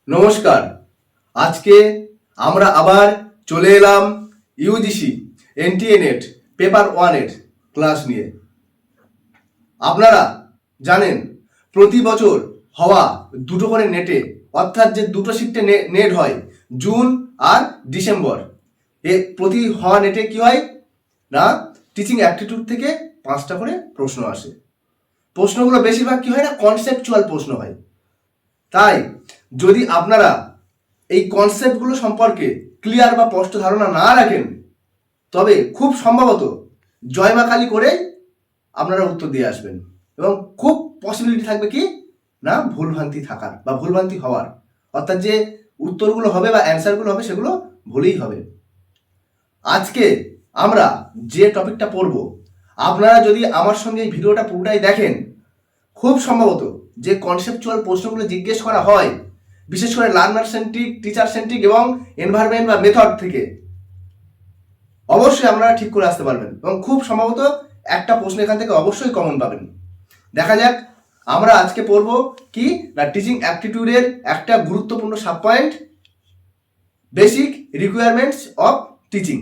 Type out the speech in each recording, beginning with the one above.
নমস্কার। আজকে আমরা আবার চলে এলাম ইউজিসি এনটিএ নেট পেপার 1 এর ক্লাস নিয়ে। আপনারা জানেন প্রতি বছর হওয়া দুটো করে নেটে, অর্থাৎ যে দুটো শিফটে নেট হয় জুন আর ডিসেম্বর, প্রতি হওয়া নেটে কি হয় না, টিচিং অ্যাপটিটিউড থেকে 5টা করে প্রশ্ন আসে। প্রশ্নগুলো বেশিরভাগ কি হয় না, কনসেপচুয়াল প্রশ্ন হয়। তাই যদি আপনারা এই কনসেপ্টগুলো সম্পর্কে ক্লিয়ার বা স্পষ্ট ধারণা না রাখেন, তবে খুব সম্ভবত জয় মা কালী করে আপনারা উত্তর দিয়ে আসবেন এবং খুব পসিবিলিটি থাকবে কি না, ভুলভ্রান্তি থাকার বা ভুলভ্রান্তি হওয়ার, অর্থাৎ যে উত্তরগুলো হবে বা অ্যান্সারগুলো হবে সেগুলো ভুলই হবে। আজকে আমরা যে টপিকটা পড়ব, আপনারা যদি আমার সঙ্গে এই ভিডিওটা পুরোটাই দেখেন, খুব সম্ভবত যে কনসেপচুয়াল প্রশ্নগুলো জিজ্ঞেস করা হয়, বিশেষ করে লার্নার সেন্ট্রিক, টিচার সেন্ট্রিক এবং এনভায়রনমেন্ট বা মেথড থেকে, অবশ্যই আপনারা ঠিক করে আসতে পারবেন এবং খুব সম্ভবত একটা প্রশ্ন এখান থেকে অবশ্যই কমন পাবেন। দেখা যাক আমরা আজকে পড়ব কি না, টিচিং অ্যাপটিটিউডের একটা গুরুত্বপূর্ণ sub point, basic requirements of teaching.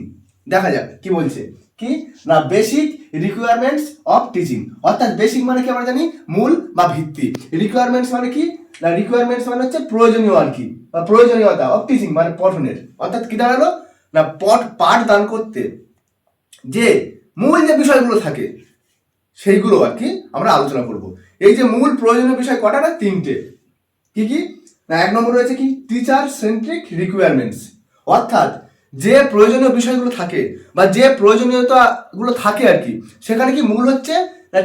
দেখা যাক কি বলছে, কি না বেসিক রিকোয়ারমেন্টস অফ টিচিং, অর্থাৎ বেসিক মানে কি আমরা জানি মূল বা ভিত্তি, রিকোয়ারমেন্টস মানে কি না, রিকোয়ারমেন্টস মানে হচ্ছে প্রয়োজনীয় আর কি, বা প্রয়োজনীয়তা অফ টিচিং মানে পঠনের, অর্থাৎ কি দাঁড়ালো না, পাঠ দান করতে যে মূল যে বিষয়গুলো থাকে সেইগুলো আর কি আমরা আলোচনা করব। এই যে মূল প্রয়োজনীয় বিষয় কটা না, 3টে। কি কি না, 1 নম্বর রয়েছে কি টিচার সেন্ট্রিক রিকোয়ারমেন্টস, অর্থাৎ যে প্রয়োজনীয় বিষয়গুলো থাকে বা যে প্রয়োজনীয়তাগুলো থাকে আর কি, সেখানে কি মূল হচ্ছে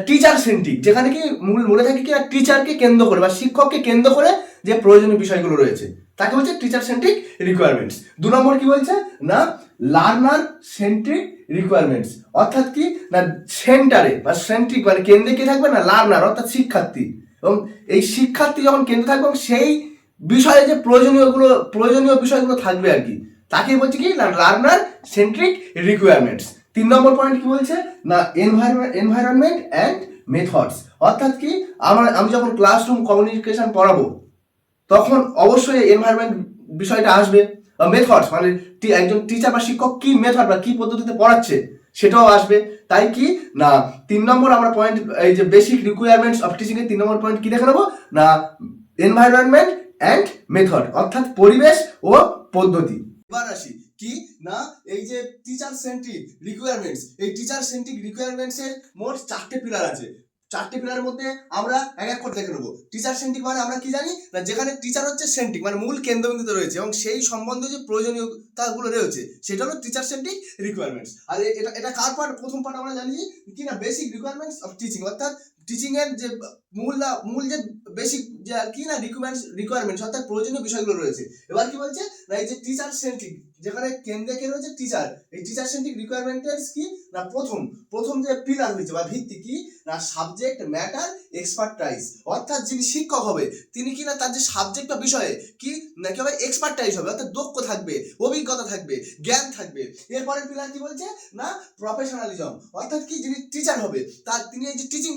টিচার সেন্ট্রিক, যেখানে কি মূল বলে থাকে কি টিচারকে কেন্দ্র করে বা শিক্ষককে কেন্দ্র করে যে প্রয়োজনীয় বিষয়গুলো রয়েছে তাকে বলছে টিচার সেন্ট্রিক রিকোয়ারমেন্টস। 2 নম্বর কি বলছে না, লার্নার সেন্ট্রিক রিকোয়ারমেন্টস, অর্থাৎ কি না সেন্টারে বা সেন্ট্রিক মানে কেন্দ্রে কে থাকবে না, লার্নার অর্থাৎ শিক্ষার্থী, এবং এই শিক্ষার্থী যখন কেন্দ্রে থাকবে এবং সেই বিষয়ে যে প্রয়োজনীয় বিষয়গুলো থাকবে আর কি, তাকে বলছে কি না লার্নার সেন্ট্রিক রিকোয়ারমেন্টস। 3 নম্বর পয়েন্ট কি বলছে না, এনভায়রনমেন্ট অ্যান্ড মেথডস, অর্থাৎ কি আমি যখন ক্লাসরুম কমিউনিকেশন পড়াবো তখন অবশ্যই এনভায়রনমেন্ট বিষয়টা আসবে, মেথডস মানে একজন টিচার বা শিক্ষক কি মেথড বা কি পদ্ধতিতে পড়াচ্ছে সেটাও আসবে। তাই কি না 3 নম্বর আমরা পয়েন্ট, এই যে বেসিক রিকোয়ারমেন্টস অফ টিচিং এর 3 নম্বর পয়েন্ট কি দেখে নেবো না, এনভায়রনমেন্ট অ্যান্ড মেথড, অর্থাৎ পরিবেশ ও পদ্ধতি। এবার আসি কি না, এই যে টিচার সেন্ট্রিক রিকোয়ারমেন্টস, এই টিচার সেন্ট্রিক রিকোয়ারমেন্টস এর মোট 4টে পিলার আছে। 4টে পিলারের মধ্যে আমরা এক এক করে দেখে নেবো। টিচার সেন্ট্রিক মানে আমরা কি জানি না, যেখানে টিচার হচ্ছে সেন্ট্রিক মানে মূল কেন্দ্রবিন্দুতে রয়েছে এবং সেই সম্বন্ধে যে প্রয়োজনীয়তাগুলো রয়েছে সেটা হলো টিচার সেন্ট্রিক রিকোয়ারমেন্টস। আর এটা কার পার্ট, প্রথম পার্ট আমরা জানি কি না বেসিক রিকোয়ারমেন্টস অফ টিচিং, অর্থাৎ টিচিং এর যে মূল যে বেসিক যে কি না রিকোয়ারমেন্টস অর্থাৎ প্রয়োজনীয় বিষয়গুলো রয়েছে। এবার কি বলছে না, এই যে টিচার সেন্ট্রিক যেখানে কেন্দ্রে কে রয়েছে টিচার, এই টিচার সেন্ট্রিক রিকোয়ারমেন্টস কি না, প্রথম যে পিলার হয়েছে বা ভিত্তি কি না, সাবজেক্ট ম্যাটার এক্সপার্টাইজ, অর্থাৎ যিনি শিক্ষক হবে তিনি কি না তার যে সাবজেক্ট বা বিষয়ে কি না কি হবে, এক্সপার্টাইজ হবে, অর্থাৎ দক্ষ থাকবে, অভিজ্ঞতা থাকবে, জ্ঞান থাকবে। এরপরের পিলার কি বলছে না, প্রফেশনালিজম, অর্থাৎ কি যিনি টিচার হবে তিনি এই যে টিচিং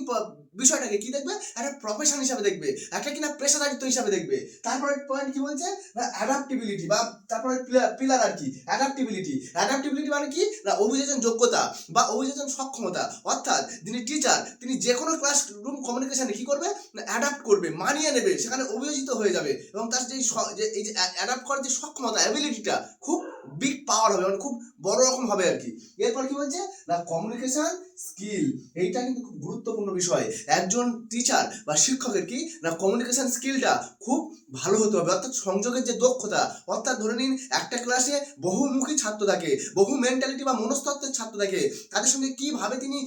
বিষয়টাকে কি দেখবে, একটা প্রফেশন হিসাবে দেখবে, একটা কিনা পেশাদারিত্ব হিসাবে দেখবে। তারপরে পয়েন্ট কি বলছে না, অ্যাডাপ্টিবিলিটি, বা তারপরে পিলার আর কি অ্যাডাপ্টিবিলিটি মানে কি না, অভিযোজন যোগ্যতা বা অভিযোজন সক্ষমতা, অর্থাৎ যিনি টিচার তিনি যে কোনো ক্লাসরুম কমিউনিকেশনে কি করবে না, অ্যাডাপ্ট করবে, মানিয়ে নেবে, সেখানে অভিযোজিত হয়ে যাবে এবং তার যে এই যে অ্যাডাপ্ট করার যে সক্ষমতা অ্যাবিলিটিটা খুব বিগ পাওয়ার হবে, মানে খুব বড় রকম হবে আর কি। এরপর কি বলছে না, কমিউনিকেশন স্কিল, এইটা কিন্তু খুব গুরুত্বপূর্ণ বিষয়। একজন টিচার বা শিক্ষকের কি না কমিউনিকেশন স্কিলটা খুব ভালো হতে হবে, অর্থাৎ সংযোগের যে দক্ষতা, অর্থাৎ ধরে নিন একটা ক্লাসে বহুমুখী ছাত্র থাকে, বহু মেন্টালিটি বা মনস্তত্ত্বের ছাত্র থাকে, তাদের সঙ্গে কিভাবে তিনি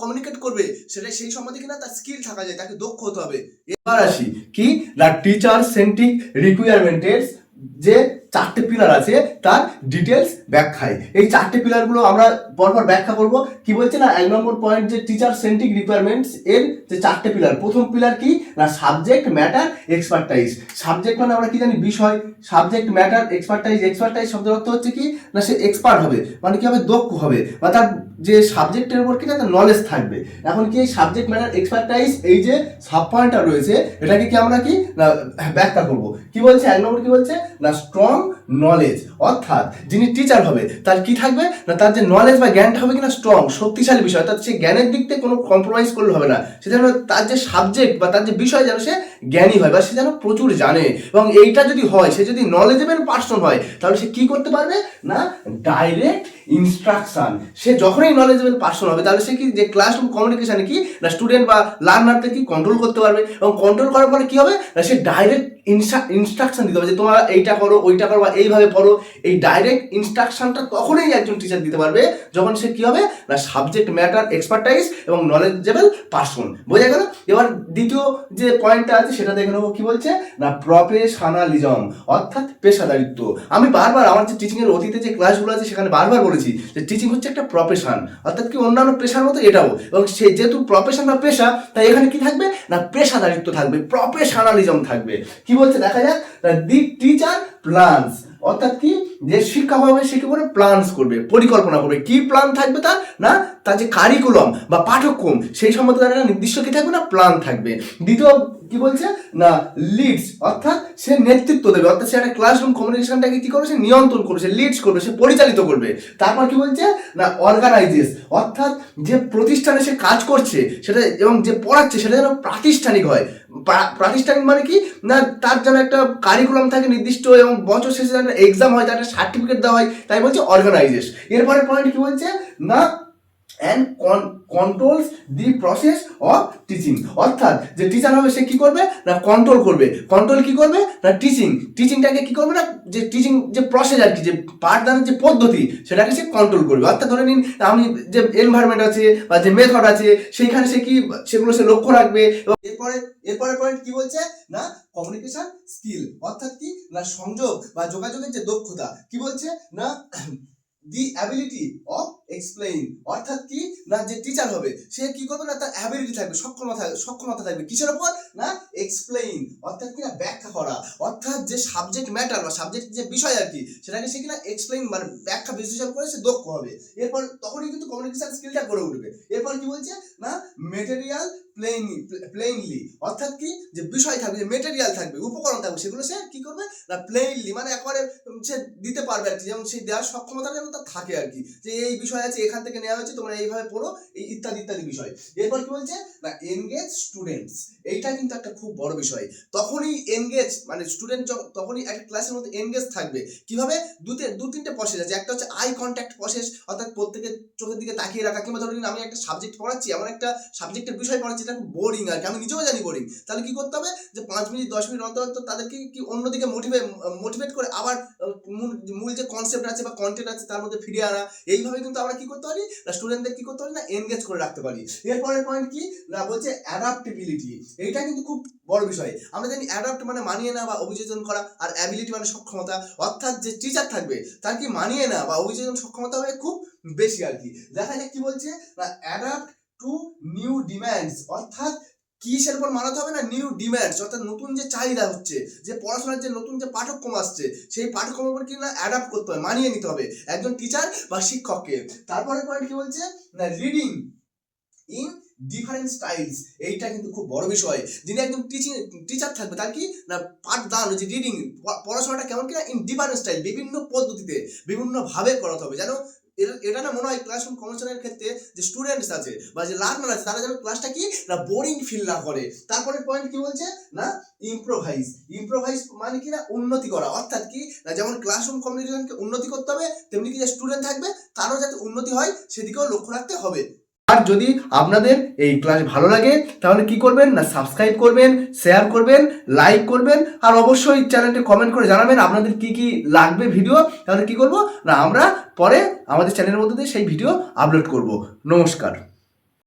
কমিউনিকেট করবে সেটা সেই সম্বন্ধে কিনা তার স্কিল থাকা যায়, তাকে দক্ষ হতে হবে। এবার আসি কি না টিচার সেন্ট্রিক রিকোয়ারমেন্টের যে চারটে পিলার আছে তার ডিটেলস ব্যাখ্যায়। এই চারটে পিলারগুলো আমরা পরপর ব্যাখ্যা করব। কি বলছে না 1 নম্বর পয়েন্ট যে টিচার সেন্ট্রিক রিকোয়ারমেন্টস এর যে চারটে পিলার, প্রথম পিলার কি না সাবজেক্ট ম্যাটার এক্সপার্টাইজ। সাবজেক্ট মানে আমরা কি জানি বিষয়, সাবজেক্ট ম্যাটার এক্সপার্টাইজ। এক্সপার্টাইজ শব্দের অর্থ হচ্ছে কি না সে এক্সপার্ট হবে, মানে কি হবে দক্ষ হবে, বা তার যে সাবজেক্টের উপর কি না তার নলেজ থাকবে। এখন কি এই সাবজেক্ট ম্যাটার এক্সপার্টাইজ এই যে সাব পয়েন্টটা রয়েছে এটাকে কি আমরা কি না ব্যাখ্যা করব। কি বলছে 1 নম্বর কি বলছে না স্ট্রং নলেজ, অর্থাৎ যিনি টিচার হবে তার কি থাকবে না তার যে নলেজ বা জ্ঞানটা হবে কিনা স্ট্রং, শক্তিশালী বিষয়, অর্থাৎ সে জ্ঞানের দিক থেকে কোনো কম্প্রোমাইজ করলে হবে না। সে যেন তার যে সাবজেক্ট বা তার যে বিষয় যেন সে জ্ঞানী হয় বা সে যেন প্রচুর জানে। এবং এইটা যদি হয়, সে যদি নলেজেবল পার্সন হয়, তাহলে সে কি করতে পারবে না ডাইরেক্ট ইনস্ট্রাকশন। সে যখনই নলেজেবল পার্সন হবে তাহলে সে কি যে ক্লাসরুম কমিউনিকেশনে কি না স্টুডেন্ট বা লার্নারদের কি কন্ট্রোল করতে পারবে। এবং কন্ট্রোল করার পরে কি হবে না সে ডাইরেক্ট ইনস্ট্রাকশন দিতে হবে যে তোমরা এইটা করো ওইটা করো বা এইভাবে পড়ো। এই ডাইরেক্ট ইনস্ট্রাকশনটা তখনই একজন টিচার দিতে পারবে যখন সে কি হবে না সাবজেক্ট ম্যাটার এক্সপার্টাইজ এবং নলেজেবল পার্সন। বোঝা গেল? এবার দ্বিতীয় যে পয়েন্টটা আছে সেটা দেখে নেবো। কি বলছে না প্রফেশনালিজম, অর্থাৎ পেশাদারিত্ব। আমি বারবার আমার যে টিচিং এর অতীতে যে ক্লাসগুলো আছে সেখানে বারবার বলেছি যে টিচিং হচ্ছে একটা প্রফেশন, অর্থাৎ কি অন্যান্য পেশার মতো এটাও। এবং সে যেহেতু প্রফেশন বা পেশা, তাই এখানে কি থাকবে না পেশাদারিত্ব থাকবে, প্রফেশনালিজম থাকবে। কি বলছে দেখা যাক, দি টিচার প্ল্যানস, অর্থাৎ কি যে শিক্ষা হবে সে কি করে প্ল্যানস করবে, পরিকল্পনা করবে। কি প্ল্যান থাকবে তার না তার যে কারিকুলাম বা পাঠ্যক্রম সেই সম্বন্ধে তার একটা নির্দিষ্ট কি থাকবে না প্ল্যান থাকবে। দ্বিতীয় কি বলছে না লিডস, অর্থাৎ সে নেতৃত্ব দেবে, অর্থাৎ সে একটা ক্লাসরুম কমিউনিকেশনটাকে কি করবে সে নিয়ন্ত্রণ করবে, সে লিডস করবে, সে পরিচালিত করবে। তারপর কি বলছে না অর্গানাইজেস, অর্থাৎ যে প্রতিষ্ঠানে সে কাজ করছে সেটা এবং যে পড়াচ্ছে সেটা যেন প্রাতিষ্ঠানিক হয়। প্রাতিষ্ঠানিক মানে কি না তার যেন একটা কারিকুলাম থাকে নির্দিষ্ট এবং বছর শেষে যেন এক্সাম হয়, তার একটা সার্টিফিকেট দেওয়া হয়, তাই বলছে অর্গানাইজেস। এরপরের পয়েন্ট কি বলছে না and controls the process of teaching, অর্থাৎ যে টিচার হবে সে কি করবে না কন্ট্রোল করবে। কন্ট্রোল কি করবে না টিচিংটাকে কি করবে না যে টিচিং যে প্রসেস আর কি যে পাঠদানের যে পদ্ধতি সেটাকে সে কন্ট্রোল করবে। অর্থাৎ ধরে নিন আমি যে এনভায়রনমেন্ট আছে বা যে মেথড আছে সেইখানে সে কি সেগুলো সে লক্ষ্য রাখবে। এরপরে পয়েন্ট কি বলছে না কমিউনিকেশন স্কিল, অর্থাৎ কি না সংযোগ বা যোগাযোগের যে দক্ষতা। কি বলছে না দি অ্যাবিলিটি অফ এক্সপ্লেইন, অর্থাৎ কি না যে টিচার হবে সে কি করবে না তার অ্যাবিলিটি থাকবে, সক্ষমতা থাকবে কিসের উপর না এক্সপ্লেইন, অর্থাৎ কি না ব্যাখ্যা করা। অর্থাৎ যে সাবজেক্ট ম্যাটার বা সাবজেক্ট যে বিষয় আর কি সেটাকে সে কিনা এক্সপ্লেইন মানে ব্যাখ্যা বিশ্লেষণ করে সে দক্ষ হবে। এরপর তখনই কিন্তু কমিউনিকেশন স্কিলটা গড়ে উঠবে। এরপর কি বলছে না মেটেরিয়াল প্লেইনলি, অর্থাৎ কি যে বিষয় থাকবে, যে মেটেরিয়াল থাকবে, উপকরণ থাকবে, সেগুলো সে কি করবে না প্লেইনলি মানে একেবারে সে দিতে পারবে আর কি, যেমন সেই দেওয়ার সক্ষমতা যেন তার থাকে আর কি, যে এই বিষয় আছে এখান থেকে নেওয়া হয়েছে তোমরা এইভাবে পড়ো, এই ইত্যাদি ইত্যাদি বিষয়। এরপর কি বলছে না এনগেজ স্টুডেন্টস, এইটা কিন্তু একটা খুব বড় বিষয়। তখনই এনগেজ মানে স্টুডেন্ট তখনই একটা ক্লাসের মধ্যে এনগেজ থাকবে। কিভাবে দু তিনটে প্রসেস আছে। একটা হচ্ছে আই কন্ট্যাক্ট প্রসেস, অর্থাৎ প্রত্যেকের চোখের দিকে তাকিয়ে রাখা। কিংবা ধরুন আমি একটা সাবজেক্ট পড়াচ্ছি, এমন একটা সাবজেক্টের বিষয় পড়াচ্ছি এটা খুব বোরিং আর কি, আমি নিজেও জানি বোরিং, তাহলে কি করতে হবে যে 5 মিনিট 10 মিনিট অন্তর তাদেরকে কি অন্যদিকে মোটিভেট করে আবার মূল যে কনসেপ্ট আছে বা কন্টেন্ট আছে তার মধ্যে ফিরিয়ে আনা। এইভাবে কিন্তু আমরা কি করতে পারি না স্টুডেন্টদের কি করতে পারি না এনগেজ করে রাখতে পারি। এরপরের পয়েন্ট কি না বলছে অ্যাডাপ্টেবিলিটি, এইটা কিন্তু খুব বড় বিষয়। আমরা জানি অ্যাডাপ্ট মানে মানিয়ে নেওয়া বা অভিযোজন করা, আর অ্যাবিলিটি মানে সক্ষমতা, অর্থাৎ যে টিচার থাকবে তার কি মানিয়ে নেওয়া বা অভিযোজন সক্ষমতা হবে খুব বেশি আর কি। দেখা যাক কি বলছে না অ্যাডাপ্ট টু নিউ ডিম্যান্ডস, অর্থাৎ কিসের উপর মানাতে হবে না নিউ ডিম্যান্ডস, অর্থাৎ নতুন যে চাহিদা হচ্ছে, যে পড়াশোনার যে নতুন যে পাঠ্যক্রম আসছে সেই পাঠ্যক্রমের উপর কি না অ্যাডাপ্ট করতে হবে, মানিয়ে নিতে হবে একজন টিচার বা শিক্ষককে। তারপরে পয়েন্ট কি বলছে না রিডিং ইন ডিফারেন্ট স্টাইলস, এইটা কিন্তু খুব বড় বিষয়। যিনি একজন টিচার থাকবে তার কি না পাঠদান যে রিডিং পড়াশোনাটা কেমন কিনা ইন ডিফারেন্ট স্টাইল, বিভিন্ন পদ্ধতিতে বিভিন্ন ভাবে করাতে হবে। যেন এটা না মনে হয় ক্লাসরুম কমিউনিকেশনের ক্ষেত্রে যে স্টুডেন্টস আছে বা যে লার্নার আছে তারা যেন ক্লাসটা কি না বোরিং ফিল না করে। তারপরে পয়েন্ট কি বলছে না ইম্প্রোভাইজ মানে কি না উন্নতি করা, অর্থাৎ কি না যেমন ক্লাসরুম কমিউনিকেশনকে উন্নতি করতে হবে তেমনি কি যে স্টুডেন্ট থাকবে তারও যাতে উন্নতি হয় সেদিকেও লক্ষ্য রাখতে হবে। আর যদি আপনাদের এই ক্লাস ভালো লাগে তাহলে কি করবেন না সাবস্ক্রাইব করবেন, শেয়ার করবেন, লাইক করবেন, আর অবশ্যই চ্যানেলটি কমেন্ট করে জানাবেন আপনাদের কি কি লাগবে ভিডিও। তাহলে কি করব না আমরা পরে আমাদের চ্যানেলের মধ্যে দিয়ে সেই ভিডিও আপলোড করব। নমস্কার।